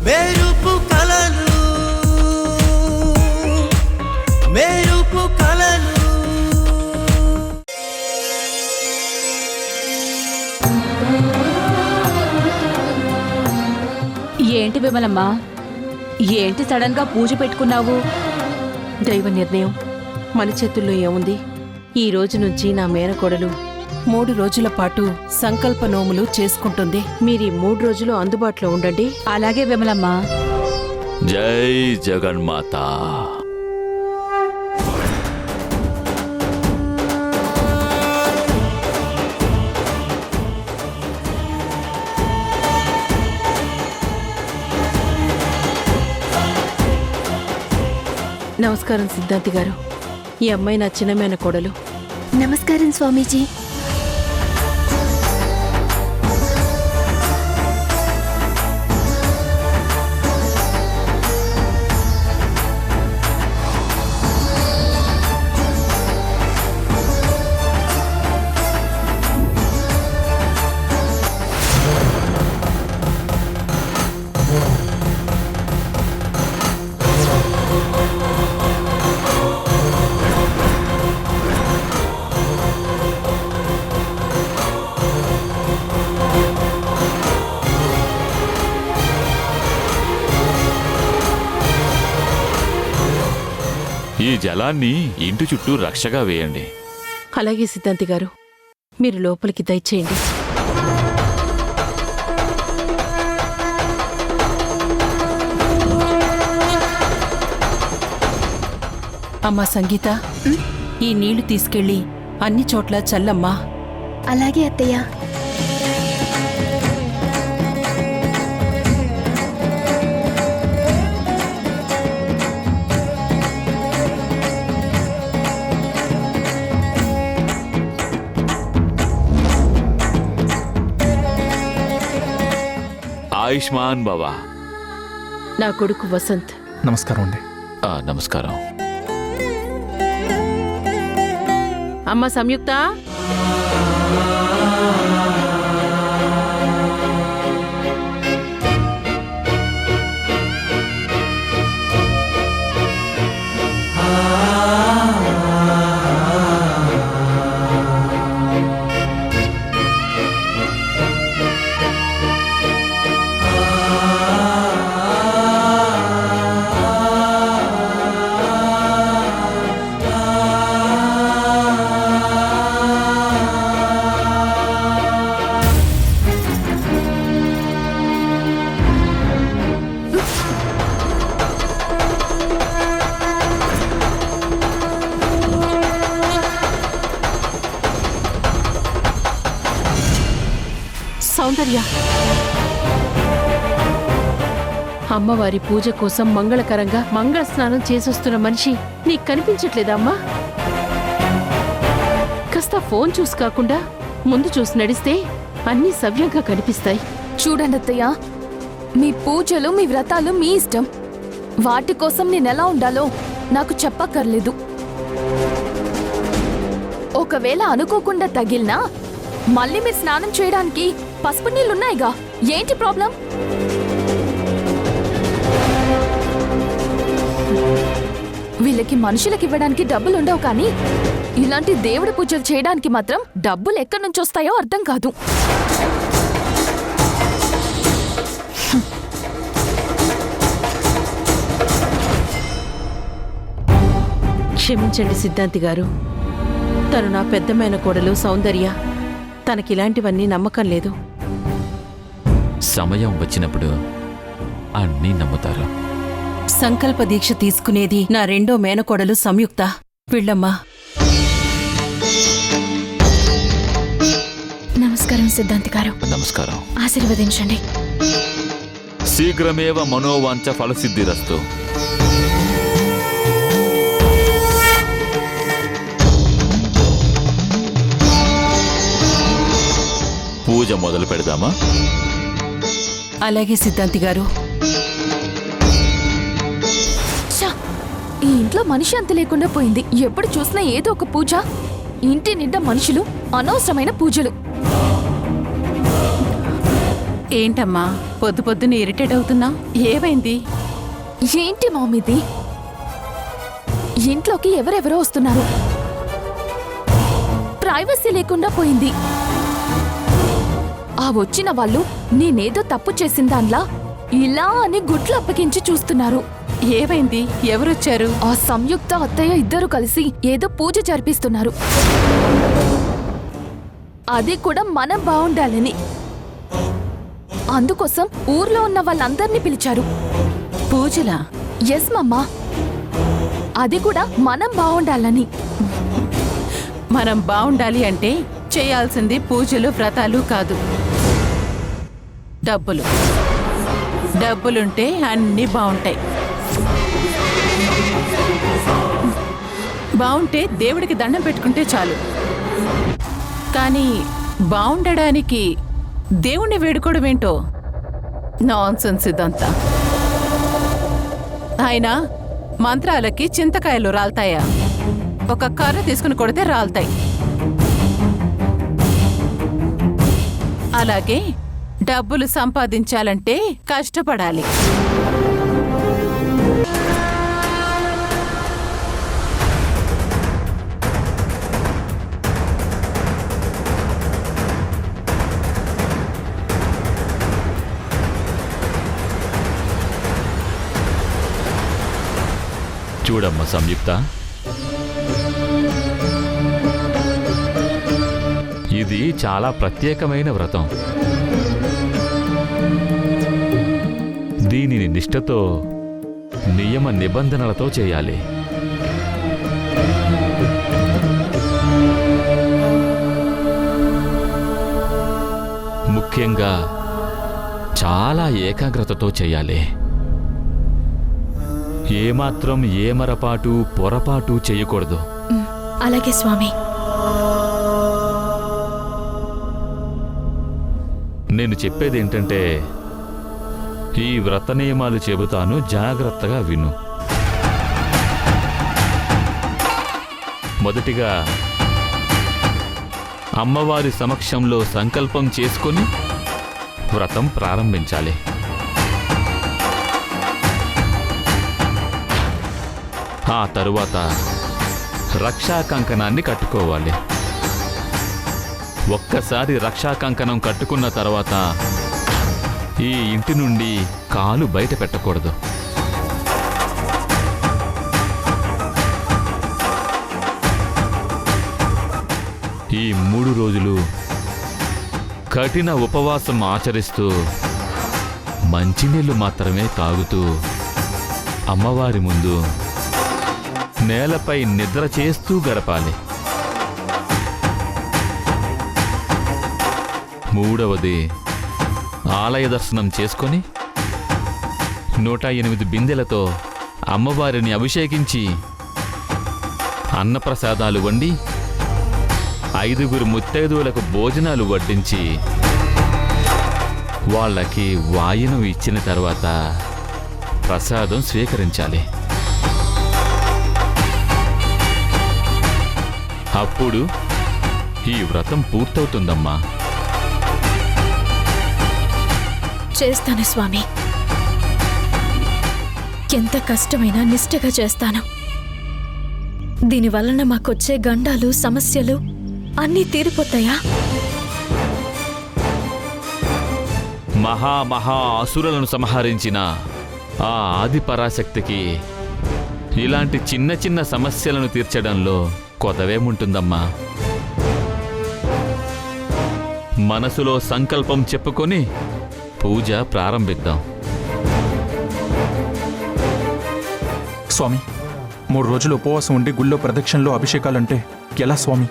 మెరుపు కలలు మెరుపు కలలు. ఏంటి విమలమ్మా, ఏంటి సడన్ గా పూజ పెట్టుకున్నావు? దైవ నిర్ణయం మన చేతుల్లో ఏముంది? ఈ రోజు నుంచి నా మేనకోడలు 3 రోజుల పాటు సంకల్ప నోములు చేసుకుంటుంది. మీరు 3 రోజులు అందుబాటులో ఉండండి. అలాగే విమలమ్మా. జై జగన్మాత. నమస్కారం సిద్ధాంతి గారు. ఈ అమ్మాయి నా చిన్న మేనకోడలు. నమస్కారం స్వామీజీ. ఈ జలాన్ని ఇంటి చుట్టూ రక్షగా వేయండి. అలాగే సిద్ధాంతి గారు, మీరు లోపలికి దయచేయండి. అమ్మా సంగీత, ఈ నీళ్లు తీసుకెళ్ళి అన్ని చోట్ల చల్లమ్మా. అలాగే అత్తయ్య. ఆయుష్మాన్ బాబా. నా కొడుకు వసంత్. నమస్కారం అండి. నమస్కారం. అమ్మ సంయుక్త, సౌందర్య, అమ్మవారి పూజ కోసం మంగళకరంగా మంగళ స్నానం చేసొస్తున్న మనిషి నీకు కనిపించట్లేదా అమ్మా? కాస్త ఫోన్ చూసి కాకుండా ముందు చూసి నడిస్తే అన్నీ సవ్యంగా కనిపిస్తాయి. చూడండి అత్తయ్య, మీ పూజలు మీ వ్రతాలు మీ ఇష్టం. వాటి కోసం నేనెలా ఉండాలో నాకు చెప్పక్కర్లేదు. ఒకవేళ అనుకోకుండా తగిలినా మళ్ళీ మీరు స్నానం చేయడానికి పసుపు నీళ్ళున్నాయిగా, ఏంటి ప్రాబ్లం? వీళ్ళకి మనుషులకి ఇవ్వడానికి డబ్బులుండవు, కానీ ఇలాంటి దేవుడి పూజలు చేయడానికి మాత్రం డబ్బులు ఎక్కడి నుంచి వస్తాయో అర్థం కాదు. క్షమించండి సిద్ధాంతి గారు, తను నా పెద్దమైన కోడలు సౌందర్య. తనకిలాంటివన్నీ నమ్మకం లేదు. సమయం వచ్చినప్పుడు అన్నీ నమ్ముతారు. సంకల్ప దీక్ష తీసుకునేది నా రెండో మేనకోడలు సంయుక్త. వెళ్ళమ్మా. నమస్కారం సిద్ధాంతి గారు. నమస్కారం. ఆశీర్వదించండి. శీఘ్రమేవ మనోవాంఛ ఫలసిద్ధిరస్తు. పూజ మొదలు పెడదామా? అలాగే సిద్ధాంతి గారు. ఈ ఇంట్లో మనిషి అంత లేకుండా పోయింది. ఎప్పుడు చూసినా ఏదో ఒక పూజ, ఇంటి నిండా మనుషులు, అనవసరమైన పూజలు. ఏంటమ్మా పొద్దు పొద్దున ఇరిటేట్ అవుతున్నా? ఏమైంది? ఏంటి మామిది? ఇంట్లోకి ఎవరెవరో వస్తున్నారు. ప్రైవసీ లేకుండా పోయింది. ఆ వచ్చిన వాళ్ళు నేనేదో తప్పు చేసిన దానిలా ఇలా అని గుడ్లు అప్పగించి చూస్తున్నారు. ఏమైంది? ఎవరొచ్చారు? ఆ సంయుక్త అత్తయ్య ఇద్దరు కలిసి ఏదో పూజ జరిపిస్తున్నారు. అది కూడా మనం బాగుండాలని. అందుకోసం ఊర్లో ఉన్న వాళ్ళందర్నీ పిలిచారు. పూజలా? ఎస్ మమ్మా, అది కూడా మనం బాగుండాలని. మనం బాగుండాలి అంటే చేయాల్సింది పూజలు వ్రతాలు కాదు, డబ్బులు. డబ్బులుంటే అన్నీ బాగుంటాయి. బాగుంటే దేవుడికి దండం పెట్టుకుంటే చాలు. కానీ బాగుండడానికి దేవుణ్ణి వేడుకోవడం ఏంటో నాన్సెన్స్ ఇదంతా. ఆయన మంత్రాలకి చింతకాయలు రాల్తాయా? ఒక కర్ర తీసుకుని కొడితే రాల్తాయి. అలాగే డబ్బులు సంపాదించాలంటే కష్టపడాలి. చూడమ్మా సంయుక్త, ఇది చాలా ప్రత్యేకమైన వ్రతం. దీనిని నిష్ఠతో, నియమ నిబంధనలతో చేయాలి. ముఖ్యంగా చాలా ఏకాగ్రతతో చేయాలి. ఏమాత్రం ఏమరపాటు పొరపాటు చేయకూడదు. అలాగే స్వామి. నేను చెప్పేది ఏంటంటే, ఈ వ్రత నియమాలు చెబుతాను, జాగ్రత్తగా విను. మొదటిగా అమ్మవారి సమక్షంలో సంకల్పం చేసుకొని వ్రతం ప్రారంభించాలి. ఆ తరువాత రక్షా కంకణాన్ని కట్టుకోవాలి. ఒక్కసారి రక్షా కంకణం కట్టుకున్న తర్వాత ఈ ఇంటి నుండి కాలు బయట పెట్టకూడదు. ఈ 3 రోజులు కఠిన ఉపవాసం ఆచరిస్తూ మంచినీళ్లు మాత్రమే తాగుతూ అమ్మవారి ముందు నేలపై నిద్ర చేస్తూ గడపాలి. మూడవది, ఆలయ దర్శనం చేసుకొని 108 బిందెలతో అమ్మవారిని అభిషేకించి అన్నప్రసాదాలు వండి 5 ముత్తైదువులకు భోజనాలు వడ్డించి వాళ్ళకి వాయును ఇచ్చిన తర్వాత ప్రసాదం స్వీకరించాలి. అప్పుడు ఈ వ్రతం పూర్తవుతుందమ్మా. చేస్తాను స్వామి. ఎంత కష్టమైనా నిష్ఠగా చేస్తాను. దీనివలన మాకొచ్చే గండాలు, సమస్యలు అన్నీ తీరిపోతాయా? మహా అసురులను సంహరించిన ఆ ఆది పరాశక్తికి ఇలాంటి చిన్న చిన్న సమస్యలను తీర్చడంలో కొదవేముంటుందమ్మా. మనసులో సంకల్పం చెప్పుకొని పూజ ప్రారంభిద్దాం. స్వామి, 3 రోజులు ఉపవాసం ఉండి గుళ్ళో ప్రదక్షిణలో అభిషేకాలంటే ఎలా స్వామి?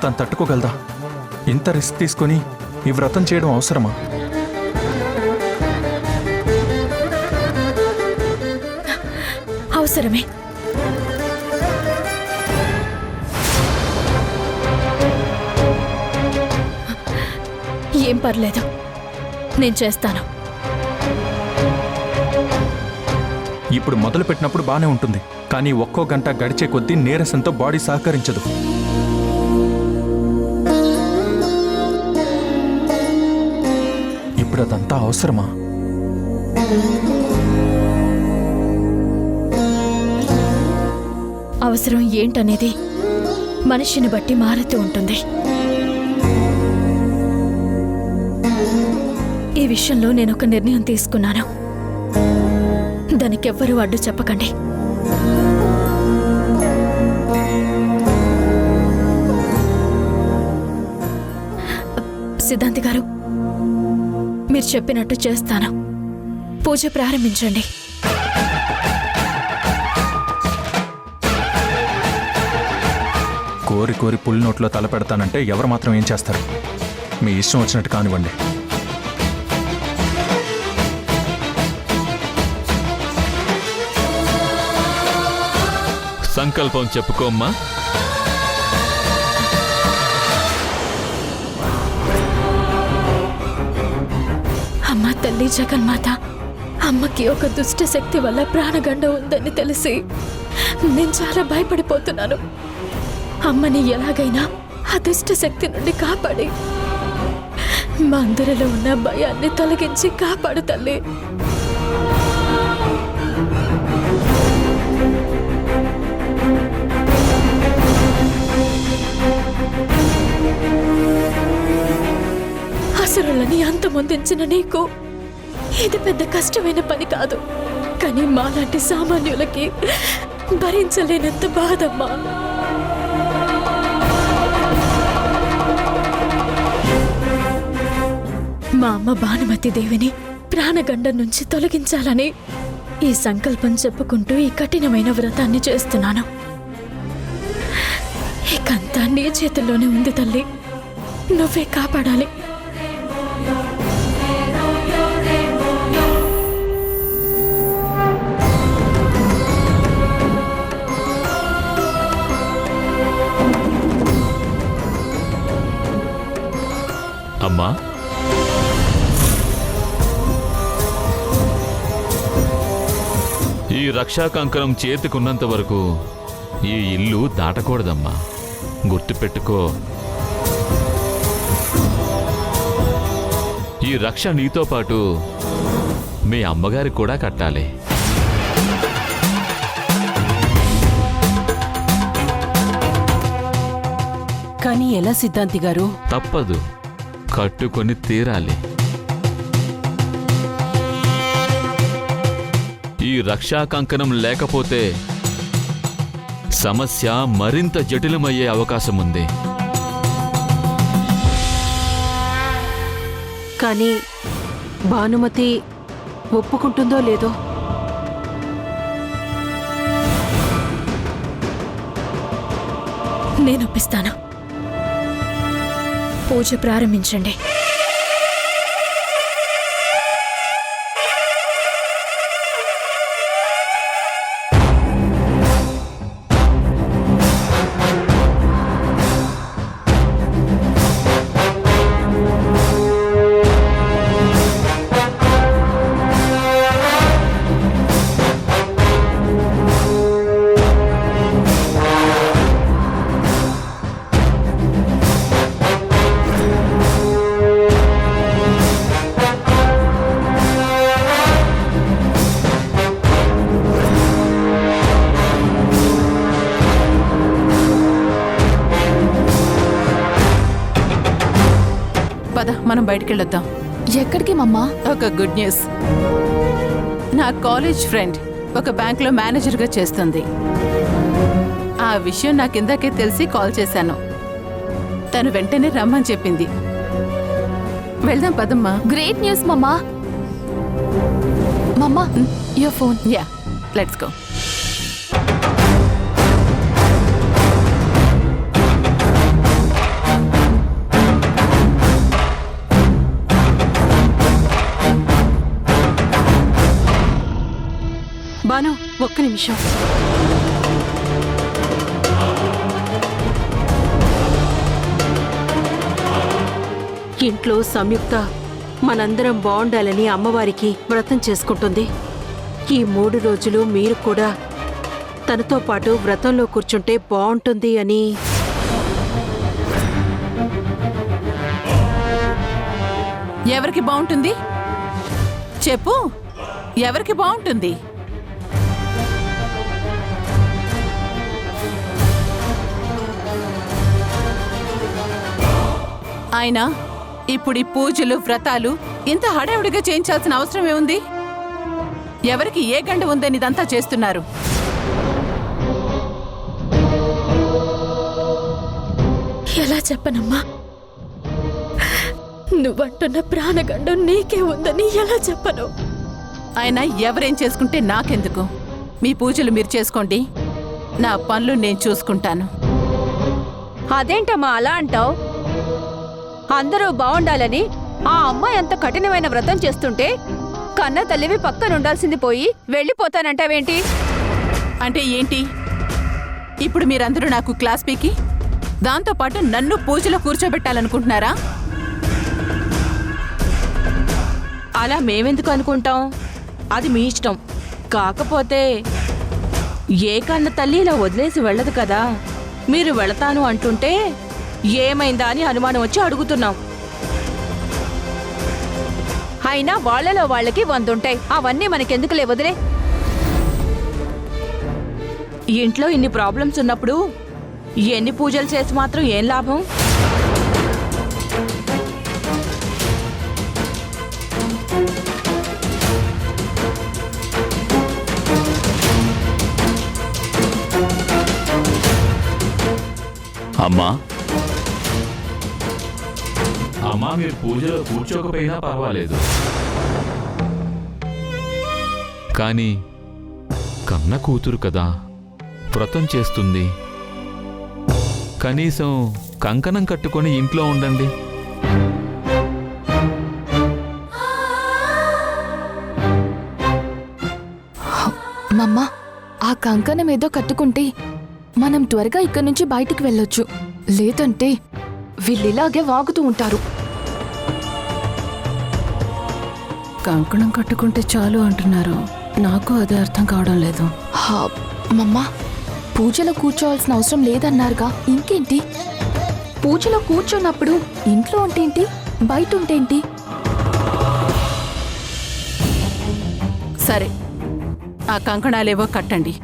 తను తట్టుకోగలదా? ఇంత రిస్క్ తీసుకొని ఈ వ్రతం చేయడం అవసరమా? అవసరమే. ఏం పర్లేదు, నేను చేస్తాను. ఇప్పుడు మొదలు పెట్టినప్పుడు బానే ఉంటుంది, కానీ ఒక్కో గంట గడిచే కొద్దీ నీరసంతో బాడీ సహకరించదు. ఇప్పుడు అదంతా అవసరమా? అవసరం ఏంటనేది మనిషిని బట్టి మారుతూ ఉంటుంది. ఈ విషయంలో నేను ఒక నిర్ణయం తీసుకున్నాను. దానికెవ్వరూ అడ్డు చెప్పకండి. సిద్ధాంతి గారు, మీరు చెప్పినట్టు చేస్తాను. పూజ ప్రారంభించండి. కోరి కోరి పులి నోట్లో తల పెడతానంటే ఎవరు మాత్రం ఏం చేస్తారు? మీ ఇష్టం వచ్చినట్టు కానివ్వండి. సంకల్పం చెప్పుకోమ్మా. అమ్మ తల్లి జగన్మాత, అమ్మకి ఒక దుష్ట శక్తి వల్ల ప్రాణగండ ఉందని తెలిసి నేను చాలా భయపడిపోతున్నాను. అమ్మని ఎలాగైనా ఆ దుష్ట శక్తి నుండి కాపాడి మా అందరిలో ఉన్న భయాన్ని తొలగించి కాపాడు తల్లి. అసురులని అంతమొందించిన నీకు ఇది పెద్ద కష్టమైన పని కాదు. కానీ మాలాంటి సామాన్యులకి భరించలేనంత బాధమ్మా. మా అమ్మ భానుమతి దేవిని ప్రాణగండం నుంచి తొలగించాలని ఈ సంకల్పం చెప్పుకుంటూ ఈ కఠినమైన వ్రతాన్ని చేస్తున్నాను. ఇకంతా నీ చేతుల్లోనే ఉంది తల్లి, నువ్వే కాపాడాలి. అమ్మా, ఈ రక్షా కంకణం చేతికున్నంత వరకు ఈ ఇల్లు దాటకూడదమ్మా. గుర్తుపెట్టుకో. ఈ రక్ష నీతో పాటు మీ అమ్మగారికి కూడా కట్టాలి. కానీ ఎలా సిద్ధాంతి గారు? తప్పదు, కట్టుకొని తీరాలి. ఈ రక్షా కంకణం లేకపోతే సమస్య మరింత జటిలమయ్యే అవకాశం ఉంది. కానీ భానుమతి ఒప్పుకుంటుందో లేదో? నేను ఒప్పిస్తాను. పూజ ప్రారంభించండి. పద, మనం బయటికెళ్ళొద్దాం. ఎక్కడికి మమ్మా? ఒక గుడ్ న్యూస్. నా కాలేజ్ ఫ్రెండ్ ఒక బ్యాంక్లో మేనేజర్గా చేస్తుంది. ఆ విషయం నాకు ఇందాకే తెలిసి కాల్ చేశాను. తను వెంటనే రమ్మని చెప్పింది. వెళ్దాం పదమ్మా. Great news mamma. Mamma, your phone. Yeah, let's go. Banu, ఒక్క నిమిషం. ఇంట్లో సంయుక్త మనందరం బాగుండాలని అమ్మవారికి వ్రతం చేసుకుంటుంది. ఈ 3 రోజులు మీరు కూడా తనతో పాటు వ్రతంలో కూర్చుంటే బాగుంటుంది అని. ఎవరికి బాగుంటుంది? చెప్పు, ఎవరికి బాగుంటుంది? అయినా ఇప్పుడు ఈ పూజలు వ్రతాలు ఇంత హడావుడిగా చేయించాల్సిన అవసరం ఏముంది? ఎవరికి ఏ గండ ఉందని ఇదంతా చేస్తున్నారు? ఎలా చెప్పనమ్మా? నువ్వంటున్న ప్రాణగండం నీకే ఉందని ఎలా చెప్పను? అయినా ఎవరేం చేసుకుంటే నాకెందుకు? మీ పూజలు మీరు చేసుకోండి, నా పనులు నేను చూసుకుంటాను. అదేంటమ్మా అలా అంటావు? అందరూ బాగుండాలని ఆ అమ్మాయి అంత కఠినమైన వ్రతం చేస్తుంటే కన్న తల్లివి పక్కనుండాల్సింది పోయి వెళ్ళిపోతానంటావేంటి? అంటే ఏంటి? ఇప్పుడు మీరందరూ నాకు క్లాస్ పీకి దాంతోపాటు నన్ను పూజలో కూర్చోబెట్టాలనుకుంటున్నారా? అలా మేమెందుకు అనుకుంటాం? అది మీ ఇష్టం. కాకపోతే ఏ కన్న తల్లి ఇలా వదిలేసి వెళ్ళదు కదా. మీరు వెళతాను అంటుంటే ఏమైందా అని అనుమానం వచ్చి అడుగుతున్నాం. అయినా వాళ్ళలో వాళ్ళకి 100 ఉంటాయి. అవన్నీ మనకెందుకులే, వదిలే. ఇంట్లో ఇన్ని ప్రాబ్లమ్స్ ఉన్నప్పుడు ఎన్ని పూజలు చేసి మాత్రం ఏం లాభం? అమ్మా అమ్మా, మీరు పూజలో కూర్చోకపోయినా పర్వాలేదు, కానీ కన్న కూతురు కదా, వ్రతం చేస్తుంది. కనీసం కంకణం కట్టుకొని ఇంట్లో ఉండండి. మమ్మ, ఆ కంకణం ఏదో కట్టుకుంటే మనం త్వరగా ఇక్కడి నుంచి బయటికి వెళ్ళొచ్చు. లేదంటే వీళ్ళిలాగే వాగుతూ ఉంటారు. కంకణం కట్టుకుంటే చాలు అంటున్నారు. నాకు అదే అర్థం కావడం లేదు. మమ్మ, పూజలో కూర్చోవాల్సిన అవసరం లేదన్నారుగా, ఇంకేంటి? పూజలో కూర్చున్నప్పుడు ఇంట్లో ఉంటేంటి, బయట ఉంటేంటి? సరే, ఆ కంకణాలేవో కట్టండి,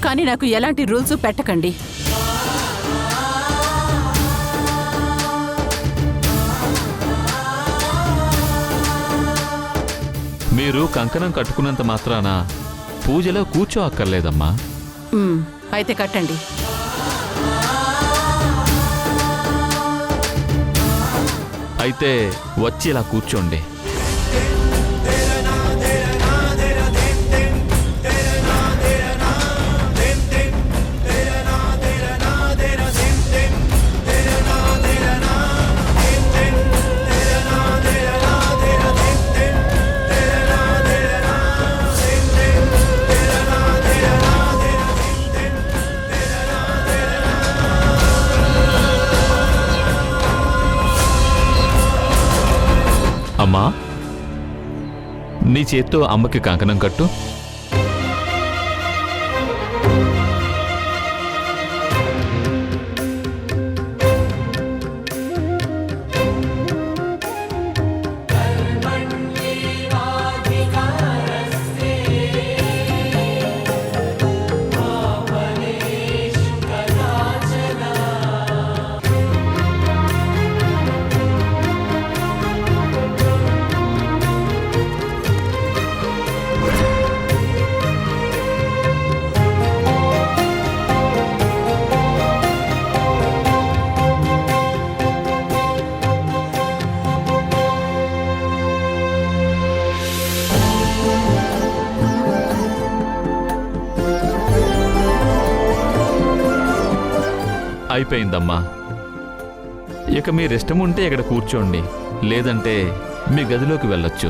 కానీ నాకు ఎలాంటి రూల్స్ పెట్టకండి. మీరు కంకణం కట్టుకున్నంత మాత్రాన పూజలో కూర్చో అక్కర్లేదమ్మా. అయితే కట్టండి. అయితే వచ్చి ఇలా కూర్చోండి. అమ్మా, నీ చేత్తో అమ్మకి కంకణం కట్టు. అయిపోయిందమ్మా. ఇక మీరు ఇష్టం ఉంటే ఇక్కడ కూర్చోండి, లేదంటే మీ గదిలోకి వెళ్ళొచ్చు.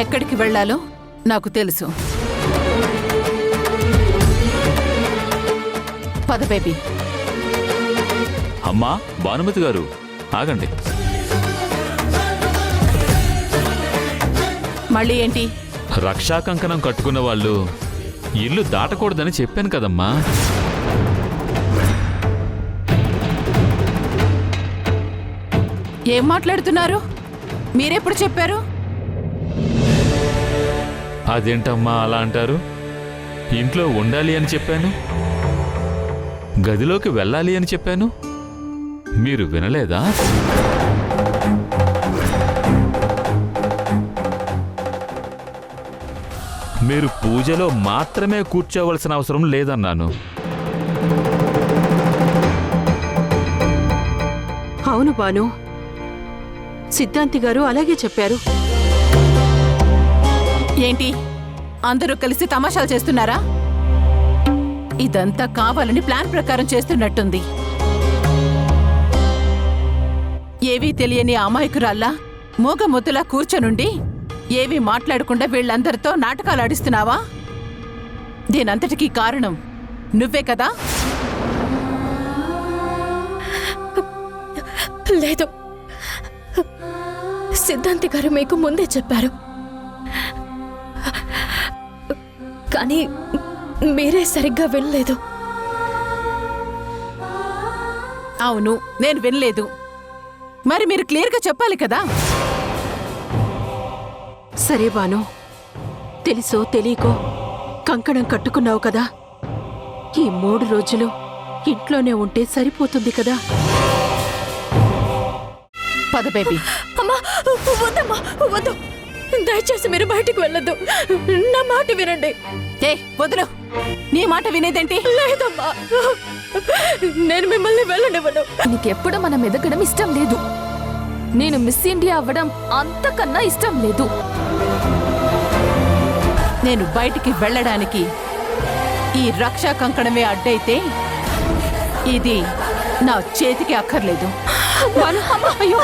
ఎక్కడికి వెళ్ళాలో నాకు తెలుసు. పద బేబీ. అమ్మా, భానుమతి గారు ఆగండి. మళ్ళీ ఏంటి? రక్షా కంకణం కట్టుకున్న వాళ్ళు ఇల్లు దాటకూడదని చెప్పాను కదమ్మా. ఏం మాట్లాడుతున్నారు? మీరెప్పుడు చెప్పారు? అదేంటమ్మా అలా అంటారు? ఇంట్లో ఉండాలి అని చెప్పాను, గదిలోకి వెళ్ళాలి అని చెప్పాను, మీరు వినలేదా? మీరు పూజలో మాత్రమే కూర్చోవలసిన అవసరం లేదన్నాను. అవును బాను, సిద్ధాంతి గారు అలాగే చెప్పారు. ఏంటి అందరూ కలిసి తమాషాలు చేస్తున్నారా? ఇదంతా కావాలని ప్లాన్ ప్రకారం చేస్తున్నట్టుంది. ఏవీ తెలియని అమాయకురాల్లా మూగముద్దులా కూర్చొనుండి ఏవీ మాట్లాడకుండా వీళ్ళందరితో నాటకాలు ఆడిస్తున్నావా? దీనంతటికీ కారణం నువ్వే కదా? లేదు, సిద్ధాంతి గారు మీకు ముందే చెప్పారు. కానీ మీరే సరిగ్గా వినలేదు. అవును, నేను వినలేదు. మరి మీరు క్లియర్గా చెప్పాలి కదా. సరే బాను, తెలుసో తెలియకో కంకణం కట్టుకున్నావు కదా, ఈ 3 రోజులు ఇంట్లోనే ఉంటే సరిపోతుంది కదా. పద బేబీ. అమ్మా వద్దమ్మా, వద్దు, దయచేసి మీరు బయటికి వెళ్ళొద్దు. నా మాట వినండి. ఏ వదులు, నీ మాట వినేదేంటి? లేదమ్మా, నేను మిమ్మల్ని వెళ్ళనివ్వను. నీకెప్పుడు మనం ఎదగడం ఇష్టం లేదు. నేను మిస్ ఇండియా అవ్వడం అంతకన్నా ఇష్టం లేదు. నేను బయటికి వెళ్ళడానికి ఈ రక్షా కంకణమే అడ్డైతే ఇది నా చేతికి అక్కర్లేదు. అయ్యో